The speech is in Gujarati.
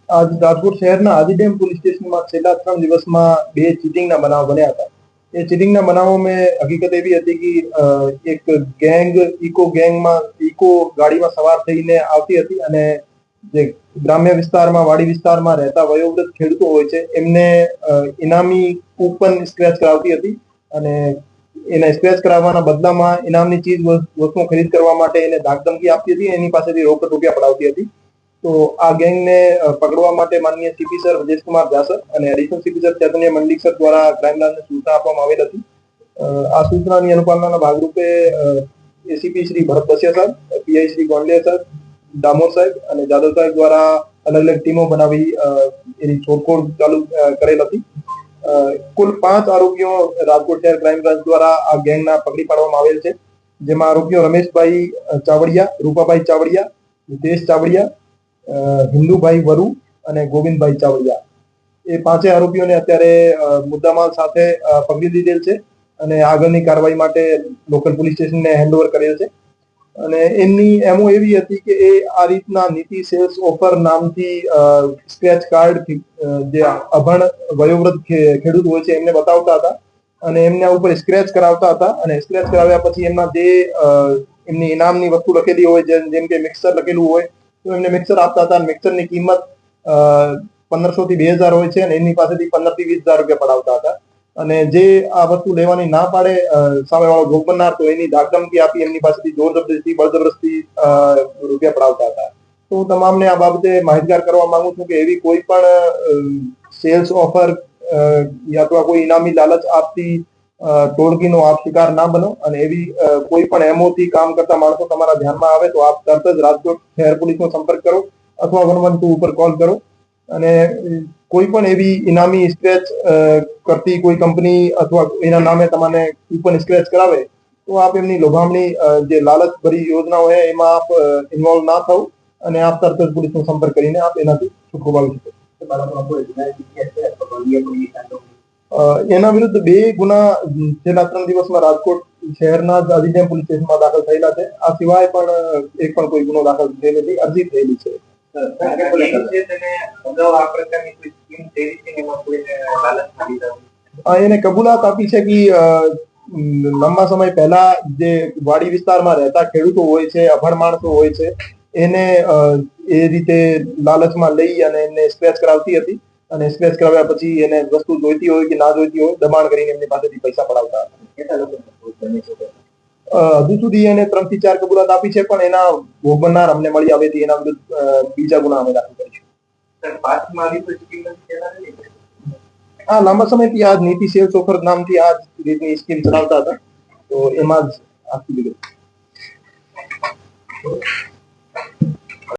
આજ રાજકોટ શહેરના આદિ ડેમ પોલીસ સ્ટેશનમાં છેલ્લા 3 દિવસમાં 2 ચીટિંગના બનાવ બન્યા હતા. એ ચીટિંગના બનાવોમાં હકીકત એવી હતી કે એક ગેંગ ઇકો ગાડીમાં સવાર થઈને આવતી હતી અને જે ગ્રામ્ય વિસ્તારમાં વાડી વિસ્તારમાં રહેતા વયોવૃદ્ધ ખેડૂતો હોય છે એમને ઇનામી કૂપન સ્ક્રેચ કરાવતી હતી અને એને સ્ક્રેચ કરાવવાના બદલામાં ઇનામની ચીજ વસ્તુઓ ખરીદ કરવા માટે એને ધાકધમકી આપતી હતી, એની પાસેથી રોકડ રૂપિયા પડાવતી હતી. તો આ ગેંગને પકડવા માટે માનનીય સીપી સર રાજેશકુમાર જાસર અને એડિશનલ સીપી સર ચૈતન્ય મંડલિક સર દ્વારા ક્રાઇમ બ્રાન્ચને સૂચના આપવામાં આવેલ હતી. આ સૂચનાની અનુપાલનાના ભાગરૂપે એસીપી શ્રી ભરત બસિયા સાહેબ, પીઆઈ શ્રી ગોંડલિયા સાહેબ, દામોર સાહેબ અને જાદવ સાહેબ દ્વારા અલગ અલગ ટીમો બનાવી એની શોધખોળ ચાલુ કરેલ હતી. કુલ 5 આરોપીઓ રાજકોટ શહેર ક્રાઇમ બ્રાન્ચ દ્વારા આ ગેંગના પકડી પાડવામાં આવેલ છે, જેમાં આરોપીઓ રમેશભાઈ ચાવડિયા, રૂપાભાઈ ચાવડિયા, હિતેશ ચાવડિયા, હિન્દુભાઈ વરુ અને ગોવિંદભાઈ ચાવડિયા, એ 5 આરોપીઓને અત્યારે મુદ્દામાલ સાથે પકડી લીધેલ છે અને આગળની કાર્યવાહી માટે લોકલ પોલીસ સ્ટેશનને હેન્ડઓવર કરેલ છે. અને એમની એમો એવી હતી કે એ આ રીતના નીતિ સેલ્સ ઓફર નામથી સ્ક્રેચ કાર્ડ જે અભણ વયોવૃદ્ધ ખેડૂત હોય છે એમને બતાવતા હતા અને એમના ઉપર સ્ક્રેચ કરાવતા હતા અને સ્ક્રેચ કરાવ્યા પછી એમના જે એમની ઇનામની વસ્તુ લખેલી હોય જેમ કે મિક્સર લખેલું હોય તો એમને મિક્સર આપતા હતા. મિક્સરની કિંમત 1500 થી 2000 હોય છે અને એમની પાસેથી 15 થી 20,000 રૂપિયા પડાવતા હતા અને જે આ વસ્તુ લેવાની ના પાડે સામેવાળો ભોગ બનનાર તો એની ધાકધમકી આપી એમની પાસેથી જોર જબરદસ્તી બળજબરસ્તી રૂપિયા પડાવતા હતા. તો હું તમામને આ બાબતે માહિતગાર કરવા માંગુ છું કે એવી કોઈ પણ સેલ્સ ઓફર અથવા કોઈ ઇનામી લાલચ આપતી ટોળકીનો આપ શિકાર ના બનો અને એવી કોઈ પણ એમઓથી કામ કરતા માણસો તમારા ધ્યાનમાં આવે તો આપ તરત જ રાજકોટ શહેર પોલીસનો સંપર્ક કરો અથવા 112 ઉપર કોલ કરો. અને કોઈ પણ એવી ઇનામી સ્ક્રેચ કરતી કોઈ કંપની અથવા એના નામે તમને કૂપન સ્ક્રેચ કરાવે તો આપ એમની લોભામણી જે લાલચ ભરી યોજનાઓ છે એમાં આપ ઇન્વોલ્વ ના થાવ અને આપ તરત જ પોલીસનો સંપર્ક કરીને આપ એનાથી છૂટકો પામી શકો. એના વિરુદ્ધ 2 ગુના છેલ્લા 3 દિવસમાં રાજકોટ શહેરના જ આદિ ડેમ પોલીસ સ્ટેશનમાં દાખલ થયેલા છે. આ સિવાય પણ એક પણ કોઈ ગુનો દાખલ થયેલો નથી, અરજી થયેલી છે. એને કબૂલાત આપી છે કે લાંબા સમય પહેલા જે વાડી વિસ્તારમાં રહેતા ખેડૂતો હોય છે, અભણ માણસો હોય છે, એને એ રીતે લાલચમાં લઈ અને એમને સ્ક્રેચ કરાવતી હતી અને સ્ક્રેચ કરાવ્યા પછી એને વસ્તુ જોઈતી હોય કે ના જોઈતી હોય દબાણ કરીને એમની પાસેથી પૈસા પડાવતા હતા. હજુ સુધી એને 3 થી 4 કબૂલાત આપી છે પણ એના ભોગ બનનાર અમને મળી આવેથી એના વિરુદ્ધ બીજા ગુના અમે દાખલ કરીશું. હા, લાંબા સમયથી આ નીતિ સેલ્સ ઓફર નામથી આ રીતની સ્કીમ ચલાવતા હતા તો એમાં જ આખી વિગત.